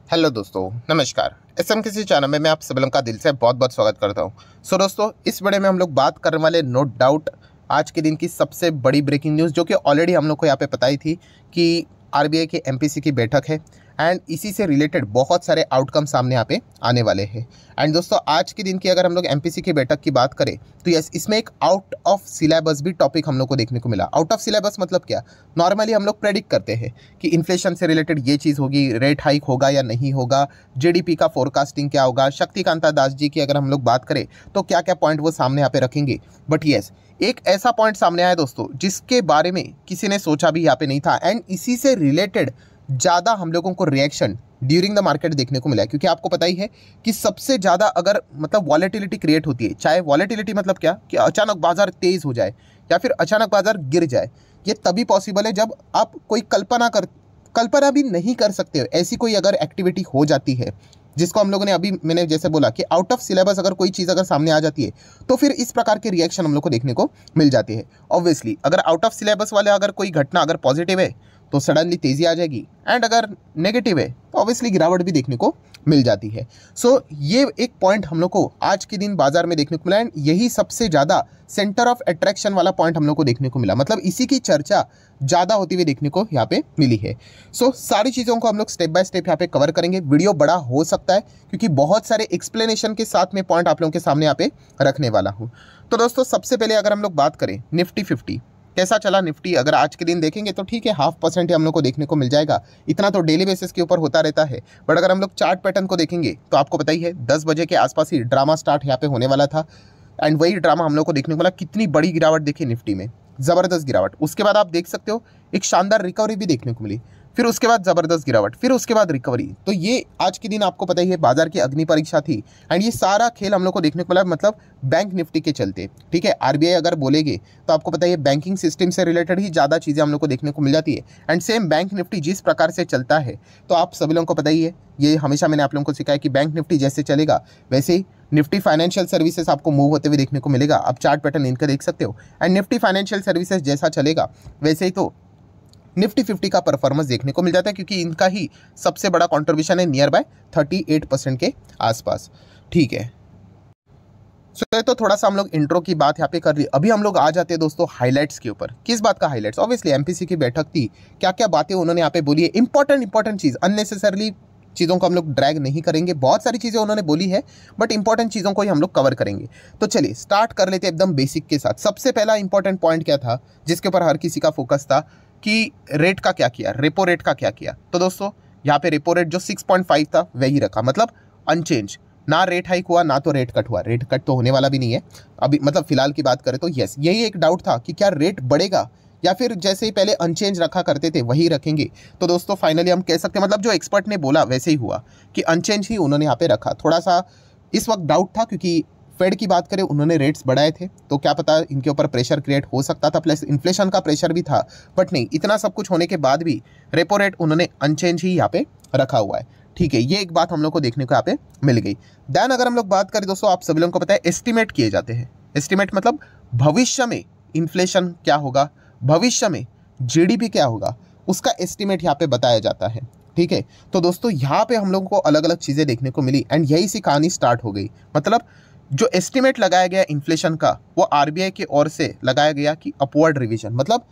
Hello दोस्तों, नमस्कार। SM किसी चैनल में मैं आप सभी लोगों का दिल से बहुत बहुत स्वागत करता हूं। दोस्तों, इस वीडियो में हम लोग बात करने वाले नो डाउट आज के दिन की सबसे बड़ी ब्रेकिंग न्यूज़, जो कि ऑलरेडी हम लोग को यहाँ पे पता ही थी कि आरबीआई के एमपीसी की बैठक है एंड इसी से रिलेटेड बहुत सारे आउटकम सामने यहाँ पे आने वाले हैं। एंड दोस्तों, आज के दिन की अगर हम लोग एमपीसी की बैठक की बात करें तो यस, इसमें एक आउट ऑफ सिलेबस भी टॉपिक हम लोग को देखने को मिला। आउट ऑफ सिलेबस मतलब क्या? नॉर्मली हम लोग प्रेडिक्ट करते हैं कि इन्फ्लेशन से रिलेटेड ये चीज़ होगी, रेट हाइक होगा या नहीं होगा, जीडीपी का फोरकास्टिंग क्या होगा। शक्तिकांता दास जी की अगर हम लोग बात करें तो क्या क्या पॉइंट वो सामने यहाँ पे रखेंगे। बट यस, एक ऐसा पॉइंट सामने आया दोस्तों जिसके बारे में किसी ने सोचा भी यहाँ पे नहीं था एंड इसी से रिलेटेड ज़्यादा हम लोगों को रिएक्शन ड्यूरिंग द मार्केट देखने को मिला है। क्योंकि आपको पता ही है कि सबसे ज़्यादा अगर मतलब वॉलेटिलिटी क्रिएट होती है, चाहे वॉलेटिलिटी मतलब क्या कि अचानक बाजार तेज़ हो जाए या फिर अचानक बाजार गिर जाए, ये तभी पॉसिबल है जब आप कोई कल्पना भी नहीं कर सकते हो ऐसी कोई अगर एक्टिविटी हो जाती है, जिसको हम लोगों ने अभी मैंने जैसे बोला कि आउट ऑफ सिलेबस अगर कोई चीज़ अगर सामने आ जाती है तो फिर इस प्रकार के रिएक्शन हम लोग को देखने को मिल जाती है। ऑब्वियसली अगर आउट ऑफ सिलेबस वाले अगर कोई घटना अगर पॉजिटिव है तो सडनली तेज़ी आ जाएगी एंड अगर नेगेटिव है तो ऑब्वियसली गिरावट भी देखने को मिल जाती है। ये एक पॉइंट हम लोग को आज के दिन बाजार में देखने को मिला एंड यही सबसे ज़्यादा सेंटर ऑफ अट्रैक्शन वाला पॉइंट हम लोग को देखने को मिला। मतलब इसी की चर्चा ज़्यादा होती हुई देखने को यहाँ पे मिली है। सारी चीज़ों को हम लोग स्टेप बाय स्टेप यहाँ पे कवर करेंगे। वीडियो बड़ा हो सकता है क्योंकि बहुत सारे एक्सप्लेनेशन के साथ में पॉइंट आप लोगों के सामने यहाँ पे रखने वाला हूँ। तो दोस्तों, सबसे पहले अगर हम लोग बात करें निफ्टी 50 कैसा चला। निफ्टी अगर आज के दिन देखेंगे तो ठीक है, 0.5% हम लोग को देखने को मिल जाएगा। इतना तो डेली बेसिस के ऊपर होता रहता है। बट अगर हम लोग चार्ट पैटर्न को देखेंगे तो आपको पता ही है 10 बजे के आसपास ही ड्रामा स्टार्ट यहाँ पे होने वाला था एंड वही ड्रामा हम लोग को देखने को मिला। कितनी बड़ी गिरावट देखी निफ्टी में, ज़बरदस्त गिरावट। उसके बाद आप देख सकते हो एक शानदार रिकवरी भी देखने को मिली, फिर उसके बाद ज़बरदस्त गिरावट, फिर उसके बाद रिकवरी। तो ये आज के दिन आपको पता ही है बाजार की अग्नि परीक्षा थी एंड ये सारा खेल हम लोग को देखने को मिला मतलब बैंक निफ्टी के चलते। ठीक है, आरबीआई अगर बोलेगे तो आपको पता है बैंकिंग सिस्टम से रिलेटेड ही ज़्यादा चीज़ें हम लोग को देखने को मिल जाती है एंड सेम बैंक निफ्टी जिस प्रकार से चलता है तो आप सभी लोगों को पता ही है, ये हमेशा मैंने आप लोगों को सिखाया कि बैंक निफ्टी जैसे चलेगा वैसे ही निफ्टी फाइनेंशियल सर्विसेज आपको मूव होते हुए देखने को मिलेगा। आप चार्ट पैटर्न इनका देख सकते हो एंड निफ्टी फाइनेंशियल सर्विसेज जैसा चलेगा वैसे ही तो निफ्टी 50 का परफॉर्मेंस देखने को मिल जाता है, क्योंकि इनका ही सबसे बड़ा कंट्रीब्यूशन है नियर बाय 38% के आसपास। ठीक है, तो थोड़ा सा हम लोग इंट्रो की बात यहाँ पे कर रही। अभी हम लोग आ जाते हैं दोस्तों हाइलाइट्स के ऊपर। किस बात का हाइलाइट्स? ऑब्वियसली एमपीसी की बैठक थी, क्या क्या बातें उन्होंने यहाँ पे बोली है। इंपॉर्टेंट चीज़, अननेसेसरली चीज़ों को हम लोग ड्रैग नहीं करेंगे। बहुत सारी चीज़ें उन्होंने बोली है बट इंपॉर्टेंट चीज़ों को ही हम लोग कवर करेंगे। तो चलिए स्टार्ट कर लेते हैं एकदम बेसिक के साथ। सबसे पहला इंपॉर्टेंट पॉइंट क्या था जिसके ऊपर हर किसी का फोकस था कि रेट का क्या किया, रेपो रेट का क्या किया। तो दोस्तों, यहाँ पे रेपो रेट जो 6.5 था वही रखा, मतलब अनचेंज। ना रेट हाइक हुआ ना तो रेट कट हुआ। रेट कट तो होने वाला भी नहीं है अभी, मतलब फिलहाल की बात करें तो यस, यही एक डाउट था कि क्या रेट बढ़ेगा या फिर जैसे ही पहले अनचेंज रखा करते थे वही रखेंगे। तो दोस्तों फाइनली हम कह सकते हैं, मतलब जो एक्सपर्ट ने बोला वैसे ही हुआ कि अनचेंज ही उन्होंने यहाँ पे रखा। थोड़ा सा इस वक्त डाउट था क्योंकि फेड की बात करें उन्होंने रेट्स बढ़ाए थे तो क्या पता इनके ऊपर प्रेशर क्रिएट हो सकता था, प्लस इन्फ्लेशन का प्रेशर भी था। बट नहीं, इतना सब कुछ होने के बाद भी रेपो रेट उन्होंने अनचेंज ही यहाँ पे रखा हुआ है। ठीक है, ये एक बात हम लोग को देखने को यहाँ पे मिल गई। देन अगर हम लोग बात करें दोस्तों, आप सभी लोगों को पता है एस्टिमेट किए जाते हैं। एस्टिमेट मतलब भविष्य में इन्फ्लेशन क्या होगा, भविष्य में जीडीपी क्या होगा, उसका एस्टिमेट यहाँ पे बताया जाता है। ठीक है, तो दोस्तों यहाँ पे हम लोगों को अलग अलग चीज़ें देखने को मिली एंड यही सी कहानी स्टार्ट हो गई। मतलब जो एस्टिमेट लगाया गया इन्फ्लेशन का वो आरबीआई की ओर से लगाया गया कि अपवर्ड रिवीजन। मतलब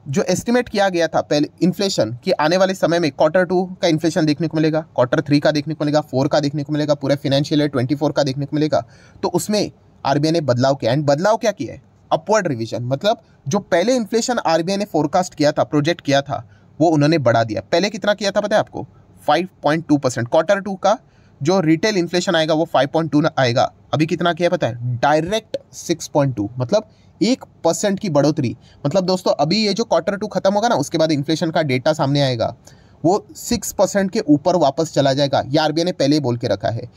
जो एस्टिमेट किया गया था पहले इन्फ्लेशन कि आने वाले समय में Q2 का इन्फ्लेशन देखने को मिलेगा, Q3 का देखने को मिलेगा, 4 का देखने को मिलेगा, पूरे फाइनेंशियल ईयर 24 का देखने को मिलेगा। तो उसमें आरबीआई ने बदलाव किया एंड बदलाव क्या किया है? Upward revision. मतलब जो पहले इन्फ्लेशन आरबीआई ने फोरकास्ट किया था, प्रोजेक्ट किया था, वो उन्होंने बढ़ा दिया। पहले कितना किया था पता है आपको? 5.2%। Q2 का जो रिटेल इन्फ्लेशन आएगा वो 5.2 आएगा। अभी कितना किया पता है? डायरेक्ट 6.2, मतलब 1% की बढ़ोतरी। मतलब दोस्तों अभी ये जो Q2 खत्म होगा ना, उसके बाद इन्फ्लेशन का डेटा सामने आएगा, वो 6% के ऊपर वापस चला जाएगा। ये आरबीआई ने पहले ही बोल के रखा है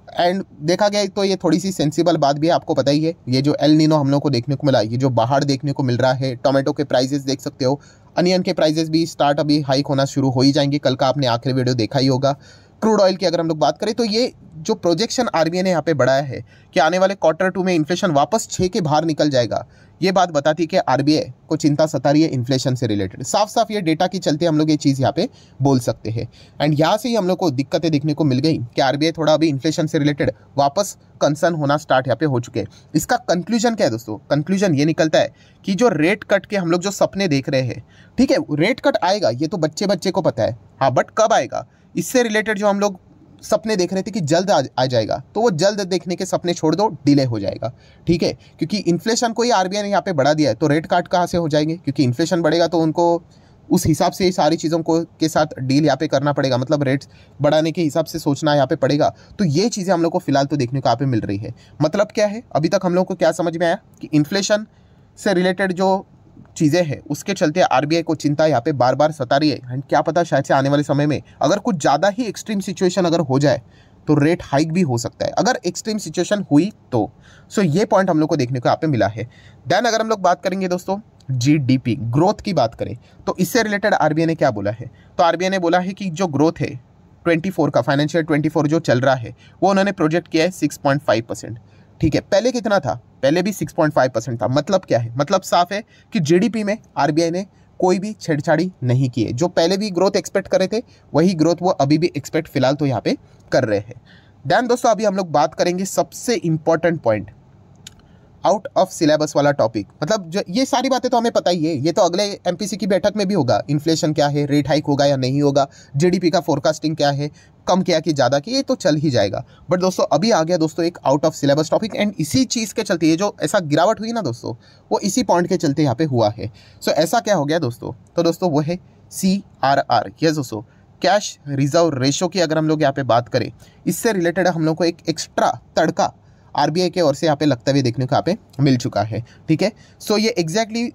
एंड देखा गया तो ये थोड़ी सी सेंसिबल बात भी है। आपको पता ही है ये जो एल नीनो हम लोग को देखने को मिला, ये जो बाहर देखने को मिल रहा है, टोमेटो के प्राइजेस देख सकते हो, अनियन के प्राइजेस भी स्टार्ट अभी हाइक होना शुरू हो ही जाएंगे। कल का आपने आखिरी वीडियो देखा ही होगा। क्रूड ऑयल की अगर हम लोग बात करें तो ये जो प्रोजेक्शन आरबीआई ने यहाँ पे बढ़ाया है कि आने वाले Q2 में इन्फ्लेशन वापस 6 के बाहर निकल जाएगा, ये बात बताती है कि आरबीआई को चिंता सता रही है इन्फ्लेशन से रिलेटेड। साफ साफ ये डेटा के चलते हम लोग ये चीज़ यहाँ पे बोल सकते हैं। एंड यहाँ से ही हम लोग को दिक्कतें देखने को मिल गई कि आरबीआई थोड़ा अभी इन्फ्लेशन से रिलेटेड वापस कंसर्न होना स्टार्ट यहाँ पे हो चुके हैं। इसका कंक्लूजन क्या है दोस्तों? कंक्लूजन ये निकलता है कि जो रेट कट के हम लोग जो सपने देख रहे हैं, ठीक है, रेट कट आएगा, ये तो बच्चे को पता है, हाँ, बट कब आएगा इससे रिलेटेड जो हम लोग सपने देख रहे थे कि जल्द आ जाएगा, तो वो जल्द देखने के सपने छोड़ दो, डिले हो जाएगा, ठीक है। क्योंकि इन्फ्लेशन को ही आरबीआई ने यहाँ पे बढ़ा दिया है, तो रेट कट कहाँ से हो जाएंगे? क्योंकि इन्फ्लेशन बढ़ेगा तो उनको उस हिसाब से सारी चीज़ों को के साथ डील यहाँ पे करना पड़ेगा, मतलब रेट्स बढ़ाने के हिसाब से सोचना यहाँ पे पड़ेगा। तो ये चीज़ें हम लोग को फिलहाल तो देखने को यहाँ पे मिल रही है। मतलब क्या है, अभी तक हम लोग को क्या समझ में आया कि इन्फ्लेशन से रिलेटेड जो चीज़ें हैं उसके चलते आरबीआई को चिंता यहाँ पे बार बार सता रही है। एंड क्या पता शायद से आने वाले समय में अगर कुछ ज़्यादा ही एक्सट्रीम सिचुएशन अगर हो जाए तो रेट हाइक भी हो सकता है, अगर एक्सट्रीम सिचुएशन हुई तो। सो ये पॉइंट हम लोग को देखने को यहाँ पे मिला है। देन अगर हम लोग बात करेंगे दोस्तों जीडीपी ग्रोथ की बात करें तो इससे रिलेटेड आरबीआई ने क्या बोला है? तो आरबीआई ने बोला है कि जो ग्रोथ है 24 का, फाइनेंशियल 24 जो चल रहा है, वो उन्होंने प्रोजेक्ट किया है 6.5%, ठीक है। पहले कितना था? पहले भी 6.5% था। मतलब क्या है? मतलब साफ है कि जीडीपी में आरबीआई ने कोई भी छेड़छाड़ी नहीं की है। जो पहले भी ग्रोथ एक्सपेक्ट करे थे वही ग्रोथ वो अभी भी एक्सपेक्ट फिलहाल तो यहाँ पे कर रहे हैं। देन दोस्तों अभी हम लोग बात करेंगे सबसे important point, out of syllabus वाला टॉपिक। मतलब जो ये सारी बातें तो हमें पता ही है, ये तो अगले एमपीसी की बैठक में भी होगा। इन्फ्लेशन क्या है, रेट हाइक होगा या नहीं होगा, जीडीपी का फोरकास्टिंग क्या है, कम किया कि ज़्यादा किया, ये तो चल ही जाएगा। बट दोस्तों अभी आ गया दोस्तों एक out of syllabus topic, and इसी चीज़ के चलते ये जो ऐसा गिरावट हुई ना दोस्तों, वो इसी पॉइंट के चलते यहाँ पे हुआ है। सो ऐसा क्या हो गया दोस्तों? तो दोस्तों वो है CRR। यस दोस्तों, कैश रिजर्व रेशो की अगर हम लोग यहाँ पे बात करें, इससे रिलेटेड हम लोग को एक एक्स्ट्रा तड़का आरबीआई के ओर से यहाँ पे लगता हुए देखने को यहाँ पे मिल चुका है, ठीक है। सो ये एग्जैक्टली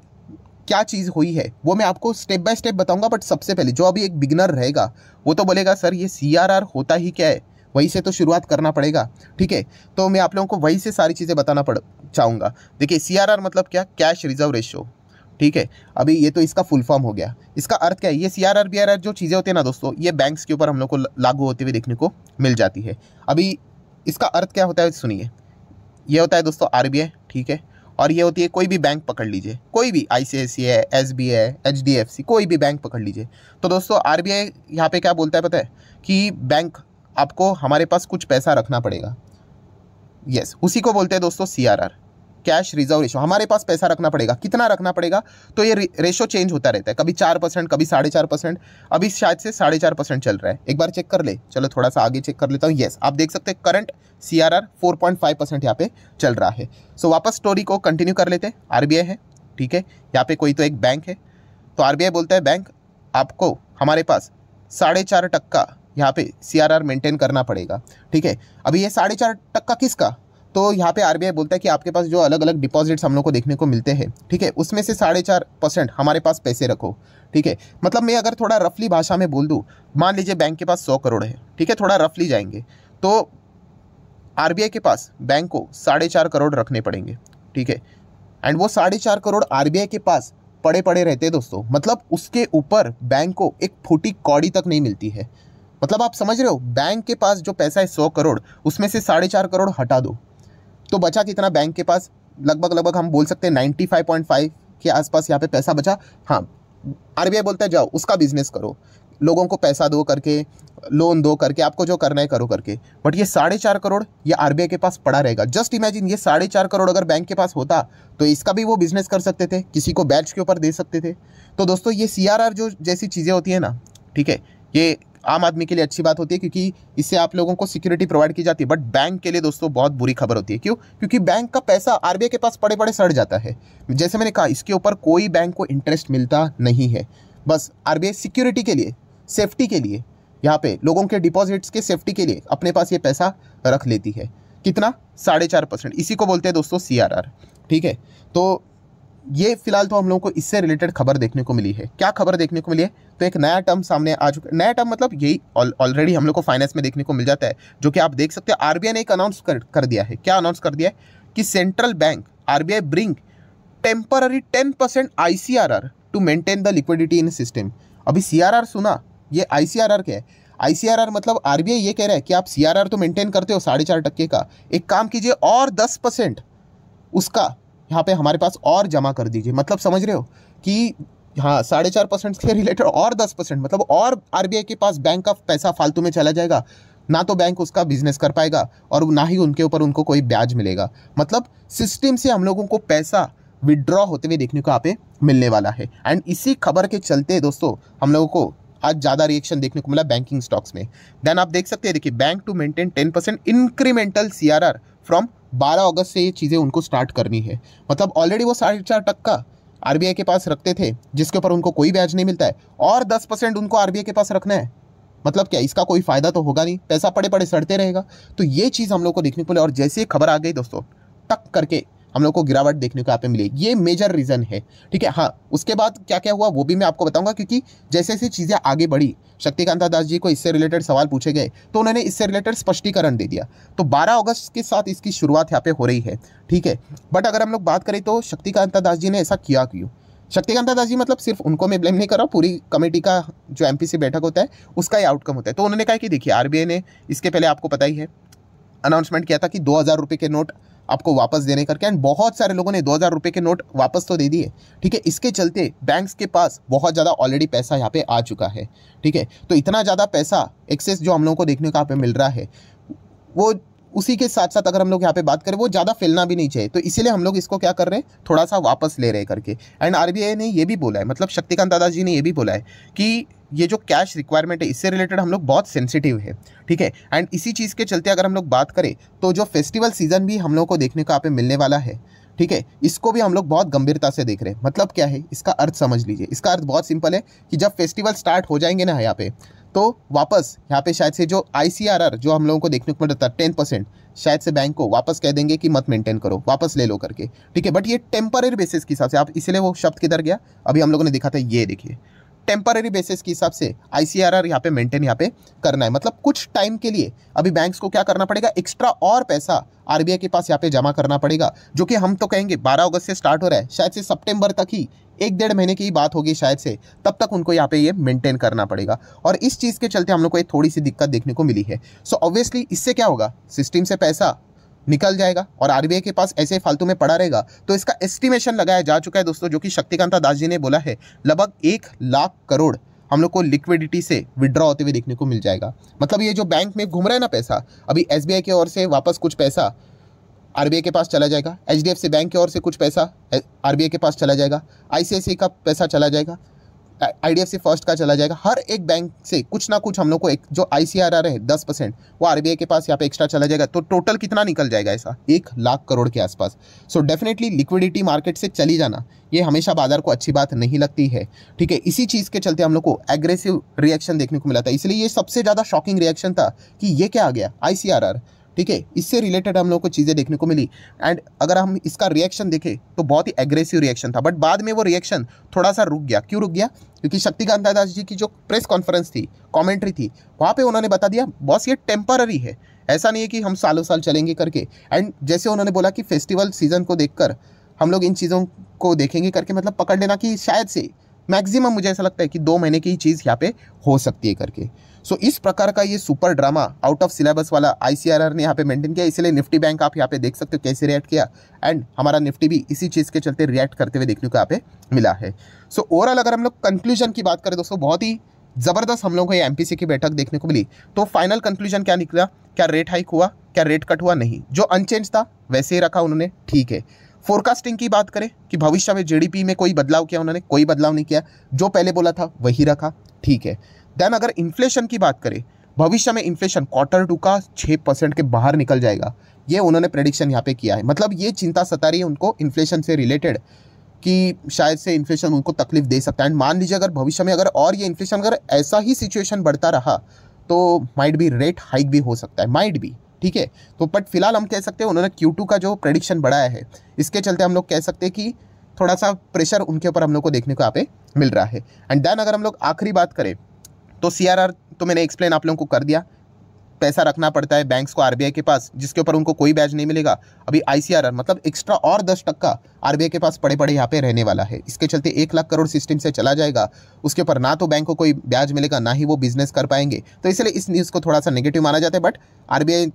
क्या चीज़ हुई है वो मैं आपको स्टेप बाय स्टेप बताऊंगा। बट सबसे पहले जो अभी एक बिगिनर रहेगा वो तो बोलेगा सर ये CRR होता ही क्या है, वहीं से तो शुरुआत करना पड़ेगा, ठीक है। तो मैं आप लोगों को वहीं से सारी चीज़ें बताना चाहूँगा। देखिए CRR मतलब क्या? कैश रिजर्व रेशो, ठीक है। अभी ये तो इसका फुल फॉर्म हो गया। इसका अर्थ क्या है? ये CRR BRR जो चीज़ें होती है ना दोस्तों, ये बैंक्स के ऊपर हम लोग को लागू होते हुए देखने को मिल जाती है। अभी इसका अर्थ क्या होता है सुनिए। ये होता है दोस्तों आरबीआई, ठीक है, और ये होती है कोई भी बैंक पकड़ लीजिए, कोई भी ICICI, SBI, HDFC, कोई भी बैंक पकड़ लीजिए। तो दोस्तों आरबीआई यहाँ पे क्या बोलता है पता है? कि बैंक आपको हमारे पास कुछ पैसा रखना पड़ेगा। यस, उसी को बोलते हैं दोस्तों CRR, कैश रिजर्व रेशो। हमारे पास पैसा रखना पड़ेगा। कितना रखना पड़ेगा? तो ये रेशो चेंज होता रहता है, कभी 4%, कभी 4.5%। अभी शायद से 4.5% चल रहा है। एक बार चेक कर ले, चलो थोड़ा सा आगे चेक कर लेता हूँ। यस, आप देख सकते हैं करंट CRR 4.5% यहाँ पे चल रहा है। सो वापस स्टोरी को कंटिन्यू कर लेते हैं। आरबीआई है, ठीक है, यहाँ पे कोई तो एक बैंक है। तो आरबीआई बोलता है बैंक आपको हमारे पास 4.5% यहाँ पे CRR मेंटेन करना पड़ेगा, ठीक है। अभी ये 4.5% किसका? तो यहाँ पे आरबीआई बोलता है कि आपके पास जो अलग अलग डिपॉजिट्स हम लोग को देखने को मिलते हैं, ठीक है, उसमें से 4.5% हमारे पास पैसे रखो, ठीक है। मतलब मैं अगर थोड़ा रफली भाषा में बोल दूँ, मान लीजिए बैंक के पास 100 करोड़ है, ठीक है, थोड़ा रफली जाएंगे तो आरबीआई के पास बैंक को 4.5 करोड़ रखने पड़ेंगे, ठीक है। एंड वो 4.5 करोड़ आरबीआई के पास पड़े रहते हैं दोस्तों। मतलब उसके ऊपर बैंक को एक फूटी कौड़ी तक नहीं मिलती है। मतलब आप समझ रहे हो, बैंक के पास जो पैसा है 100 करोड़, उसमें से 4.5 करोड़ हटा दो तो बचा कितना बैंक के पास? लगभग हम बोल सकते हैं 95.5 के आसपास यहाँ पे पैसा बचा। हाँ, आरबीआई बोलता है जाओ उसका बिजनेस करो, लोगों को पैसा दो करके, लोन दो करके, आपको जो करना है करो करके। बट ये 4.5 करोड़ ये आरबीआई के पास पड़ा रहेगा। जस्ट इमेजिन, ये 4.5 करोड़ अगर बैंक के पास होता तो इसका भी वो बिजनेस कर सकते थे, किसी को बैच के ऊपर दे सकते थे। तो दोस्तों ये CRR जो जैसी चीज़ें होती है ना, ठीक है, ये आम आदमी के लिए अच्छी बात होती है क्योंकि इससे आप लोगों को सिक्योरिटी प्रोवाइड की जाती है। बट बैंक के लिए दोस्तों बहुत बुरी खबर होती है। क्यों? क्योंकि बैंक का पैसा आरबीआई के पास पड़े सड़ जाता है। जैसे मैंने कहा, इसके ऊपर कोई बैंक को इंटरेस्ट मिलता नहीं है। बस आरबीआई सिक्योरिटी के लिए, सेफ्टी के लिए, यहाँ पे लोगों के डिपॉजिट्स के सेफ्टी के लिए अपने पास ये पैसा रख लेती है। कितना? 4.5%। इसी को बोलते हैं दोस्तों CRR, ठीक है। तो ये फिलहाल तो हम लोगों को इससे रिलेटेड खबर देखने को मिली है। क्या खबर देखने को मिली है? तो एक नया टर्म सामने आ चुका है। नया टर्म मतलब यही ऑलरेडी हम लोग को फाइनेंस में देखने को मिल जाता है, जो कि आप देख सकते हैं आरबीआई ने एक अनाउंस कर दिया है। क्या अनाउंस कर दिया है? कि central bank RBI bring temporary 10% ICRR to maintain the liquidity in system. अभी CRR सुना, ये ICRR क्या है? ICRR मतलब RBI ये कह रहा है कि आप CRR तो मेंटेन करते हो 4.5% का, एक काम कीजिए और 10% उसका यहाँ पे हमारे पास और जमा कर दीजिए। मतलब समझ रहे हो कि हाँ 4.5% के रिलेटेड और 10%, मतलब और RBI के पास बैंक का पैसा फालतू में चला जाएगा, ना तो बैंक उसका बिजनेस कर पाएगा और ना ही उनके ऊपर उनको कोई ब्याज मिलेगा। मतलब सिस्टम से हम लोगों को पैसा विड्रॉ होते हुए देखने को यहाँ पे मिलने वाला है। एंड इसी खबर के चलते दोस्तों हम लोगों को आज ज़्यादा रिएक्शन देखने को मिला बैंकिंग स्टॉक्स में। देन आप देख सकते हैं, देखिए bank to maintain 10% incremental CRR from 12 अगस्त से ये चीज़ें उनको स्टार्ट करनी है। मतलब ऑलरेडी वो 4.5% RBI के पास रखते थे जिसके ऊपर उनको कोई ब्याज नहीं मिलता है, और 10% उनको RBI के पास रखना है। मतलब क्या, इसका कोई फायदा तो होगा नहीं, पैसा पड़े पड़े सड़ते रहेगा। तो ये चीज़ हम लोग को देखने को मिले, और जैसे खबर आ गई दोस्तों टक करके हम लोग को गिरावट देखने को यहाँ पे मिली। ये मेजर रीज़न है, ठीक है। हाँ, उसके बाद क्या क्या हुआ वो भी मैं आपको बताऊंगा, क्योंकि जैसे जैसे चीज़ें आगे बढ़ी, शक्तिकांता दास जी को इससे रिलेटेड सवाल पूछे गए तो उन्होंने इससे रिलेटेड स्पष्टीकरण दे दिया। तो 12 अगस्त के साथ इसकी शुरुआत यहाँ पे हो रही है, ठीक है। बट अगर हम लोग बात करें तो शक्तिकांता दास जी ने ऐसा किया क्यों? शक्तिकांता दास जी मतलब सिर्फ उनको मैं ब्लेम नहीं कर रहा हूँ, पूरी कमेटी का जो MPC बैठक होता है उसका ही आउटकम होता है। तो उन्होंने कहा कि देखिए RBI ने इसके पहले आपको पता ही है अनाउंसमेंट किया था कि 2000 रुपये के नोट आपको वापस देने करके, एंड बहुत सारे लोगों ने 2000 रुपये के नोट वापस तो दे दिए, ठीक है। इसके चलते बैंक्स के पास बहुत ज़्यादा ऑलरेडी पैसा यहाँ पे आ चुका है, ठीक है। तो इतना ज़्यादा पैसा एक्सेस जो हम लोगों को देखने को यहाँ पे मिल रहा है, वो उसी के साथ साथ अगर हम लोग यहाँ पे बात करें वो ज़्यादा फैलना भी नहीं चाहिए। तो इसीलिए हम लोग इसको क्या कर रहे हैं, थोड़ा सा वापस ले रहे करके। एंड RBI ने ये भी बोला है, मतलब शक्तिकांत दादा जी ने ये भी बोला है कि ये जो कैश रिक्वायरमेंट है इससे रिलेटेड हम लोग बहुत सेंसिटिव है, ठीक है। एंड इसी चीज़ के चलते अगर हम लोग बात करें तो जो फेस्टिवल सीजन भी हम लोग को देखने को यहाँ पे मिलने वाला है, ठीक है, इसको भी हम लोग बहुत गंभीरता से देख रहे हैं। मतलब क्या है, इसका अर्थ समझ लीजिए। इसका अर्थ बहुत सिंपल है कि जब फेस्टिवल स्टार्ट हो जाएंगे ना यहाँ पे, तो वापस यहाँ पे शायद से जो ICRR जो हम लोगों को देखने को मिलता था 10%, शायद से बैंक को वापस कह देंगे कि मत मेंटेन करो, वापस ले लो करके, ठीक है। बट ये टेम्पररी बेसिस के हिसाब से, आप इसलिए वो शब्द किधर गया, अभी हम लोगों ने देखा था, ये देखिए टेम्पररी बेसिस के हिसाब से ICRR यहाँ पे मेंटेन यहाँ पे करना है। मतलब कुछ टाइम के लिए अभी बैंक्स को क्या करना पड़ेगा, एक्स्ट्रा और पैसा RBI के पास यहाँ पे जमा करना पड़ेगा, जो कि हम तो कहेंगे 12 अगस्त से स्टार्ट हो रहा है, शायद से सितंबर तक ही, 1-1.5 महीने की बात होगी शायद से, तब तक उनको यहाँ पे ये मेंटेन करना पड़ेगा। और इस चीज़ के चलते हम लोग को एक थोड़ी सी दिक्कत देखने को मिली है। सो ऑब्वियसली इससे क्या होगा, सिस्टम से पैसा निकल जाएगा और RBI के पास ऐसे फालतू में पड़ा रहेगा। तो इसका एस्टिमेशन लगाया जा चुका है दोस्तों, जो कि शक्तिकांता दास जी ने बोला है, लगभग 1 लाख करोड़ हम लोग को लिक्विडिटी से विड्रॉ होते हुए देखने को मिल जाएगा। मतलब ये जो बैंक में घूम रहा है ना पैसा, अभी SBI की ओर से वापस कुछ पैसा RBI के पास चला जाएगा, HDFC बैंक की ओर से कुछ पैसा RBI के पास चला जाएगा, ICICI का पैसा चला जाएगा, IDFC फर्स्ट का चला जाएगा। हर एक बैंक से कुछ ना कुछ हम लोग को एक जो ICRR है 10%, वो RBI के पास यहाँ पे एक्स्ट्रा चला जाएगा। तो टोटल कितना निकल जाएगा ऐसा, 1 लाख करोड़ के आसपास। सो डेफिनेटली लिक्विडिटी मार्केट से चली जाना ये हमेशा बाजार को अच्छी बात नहीं लगती है, ठीक है। इसी चीज़ के चलते हम लोग को एग्रेसिव रिएक्शन देखने को मिला था। इसलिए ये सबसे ज़्यादा शॉकिंग रिएक्शन था कि ये क्या आ गया ICRR, ठीक है। इससे रिलेटेड हम लोग को चीज़ें देखने को मिली। एंड अगर हम इसका रिएक्शन देखें तो बहुत ही एग्रेसिव रिएक्शन था, बट बाद में वो रिएक्शन थोड़ा सा रुक गया। क्यों रुक गया? क्योंकि शक्तिकांत दास जी की जो प्रेस कॉन्फ्रेंस थी, कमेंट्री थी, वहाँ पे उन्होंने बता दिया बॉस ये टेम्पररी है, ऐसा नहीं है कि हम सालों साल चलेंगे करके। एंड जैसे उन्होंने बोला कि फेस्टिवल सीजन को देखकर हम लोग इन चीज़ों को देखेंगे करके, मतलब पकड़ लेना कि शायद से मैक्सिमम मुझे ऐसा लगता है कि 2 महीने की ही चीज़ यहाँ पे हो सकती है करके। सो इस प्रकार का ये super drama out of syllabus वाला ICRR ने यहाँ पे मेंटेन किया। इसलिए निफ्टी बैंक आप यहाँ पे देख सकते हो कैसे रिएक्ट किया, एंड हमारा निफ्टी भी इसी चीज़ के चलते रिएक्ट करते हुए देखने को यहाँ पे मिला है। सो ओवरऑल अगर हम लोग कंक्लूजन की बात करें दोस्तों, बहुत ही ज़बरदस्त हम लोगों को ये MPC की बैठक देखने को मिली। तो फाइनल कंक्लूजन क्या निकला, क्या रेट हाइक हुआ, क्या रेट कट हुआ? नहीं, जो अनचेंज था वैसे ही रखा उन्होंने, ठीक है। फोरकास्टिंग की बात करें कि भविष्य में GDP में कोई बदलाव किया, उन्होंने कोई बदलाव नहीं किया, जो पहले बोला था वही रखा, ठीक है। देन अगर इन्फ्लेशन की बात करें, भविष्य में इन्फ्लेशन Q2 का 6% के बाहर निकल जाएगा, ये उन्होंने प्रेडिक्शन यहाँ पे किया है। मतलब ये चिंता सता रही है उनको इन्फ्लेशन से रिलेटेड कि शायद से इन्फ्लेशन उनको तकलीफ दे सकता है। एंड मान लीजिए अगर भविष्य में अगर और ये इन्फ्लेशन अगर ऐसा ही सिचुएशन बढ़ता रहा तो माइट भी रेट हाइक भी हो सकता है, माइट भी, ठीक है। तो बट फिलहाल हम कह सकते हैं उन्होंने Q2 का जो प्रेडिक्शन बढ़ाया है, इसके चलते हम लोग कह सकते हैं कि थोड़ा सा प्रेशर उनके ऊपर हम लोग को देखने को यहाँ पे मिल रहा है। एंड देन अगर हम लोग आखिरी बात करें तो CRR तो मैंने एक्सप्लेन आप लोगों को कर दिया, पैसा रखना पड़ता है बैंक्स को आरबीआई के पास, जिसके ऊपर उनको कोई ब्याज नहीं मिलेगा। अभी आईसीआरआर मतलब एक्स्ट्रा और 10% आरबीआई के पास पड़े पड़े यहाँ पे रहने वाला है। इसके चलते 1 लाख करोड़ सिस्टम से चला जाएगा, उसके ऊपर ना तो बैंक को कोई ब्याज मिलेगा, ना ही वो बिजनेस कर पाएंगे। तो इसलिए इस न्यूज़ को थोड़ा सा नेगेटिव माना जाता है। बट आरबीआई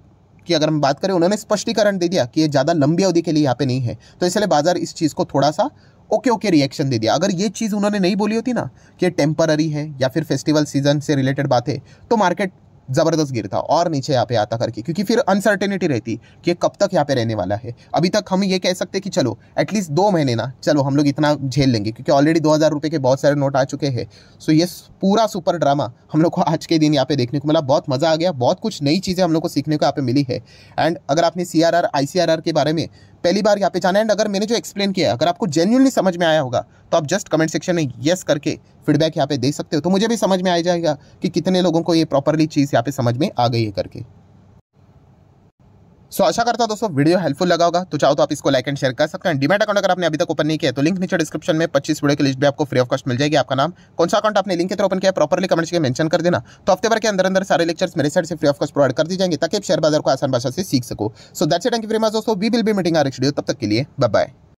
की अगर हम बात करें, उन्होंने स्पष्टीकरण दे दिया कि ये ज़्यादा लंबी अवधि के लिए यहाँ पे नहीं है, तो इसलिए बाजार इस चीज़ को थोड़ा सा ओके रिएक्शन दे दिया। अगर ये चीज़ उन्होंने नहीं बोली होती ना कि टेम्पररी है या फिर फेस्टिवल सीजन से रिलेटेड बात है, तो मार्केट ज़बरदस्त गिरता और नीचे यहाँ पे आता करके, क्योंकि फिर अनसर्टेनिटी रहती कि कब तक यहाँ पे रहने वाला है। अभी तक हम ये कह सकते कि चलो एटलीस्ट 2 महीने ना, चलो हम लोग इतना झेल लेंगे, क्योंकि ऑलरेडी 2000 रुपये के बहुत सारे नोट आ चुके हैं। सो ये पूरा सुपर ड्रामा हम लोग को आज के दिन यहाँ पे देखने को मिला। बहुत मज़ा आ गया, बहुत कुछ नई चीज़ें हम लोग को सीखने को यहाँ पे मिली है। एंड अगर आपने CRR ICRR के बारे में पहली बार यहाँ पे जाना है, एंड अगर मैंने जो एक्सप्लेन किया है अगर आपको जेन्युइनली समझ में आया होगा, तो आप जस्ट कमेंट सेक्शन में यस करके फीडबैक यहाँ पे दे सकते हो, तो मुझे भी समझ में आ जाएगा कि कितने लोगों को ये प्रॉपरली चीज़ यहाँ पे समझ में आ गई है करके। सो आशा करता हूं दोस्तों वीडियो हेल्पफुल लगा होगा। तो चाहो तो आप इसको लाइक एंड शेयर कर सकते हैं। डीमैट अकाउंट अगर आपने अभी तक ओपन नहीं किया तो लिंक नीचे डिस्क्रिप्शन में 25 वीडियो की लिस्ट भी आपको फ्री ऑफ कॉस्ट मिल जाएगी। आपका नाम, कौन सा अकाउंट आपने लिंक के थ्रू ओपन किया, प्रॉपरली कमेंट्स में मेंशन कर देना। तो हफ्ते भर के अंदर सारे लेक्चर्स मेरे साइड से फ्री ऑफ कॉस्ट प्रोवाइड कर दी जाएंगे, ताकि आप शेयर बाजार को आसान भाषा से सीख सको। So that's it, thank you very much दोस्तों। We will be meeting our next video. तब तक के लिए बाय बाय।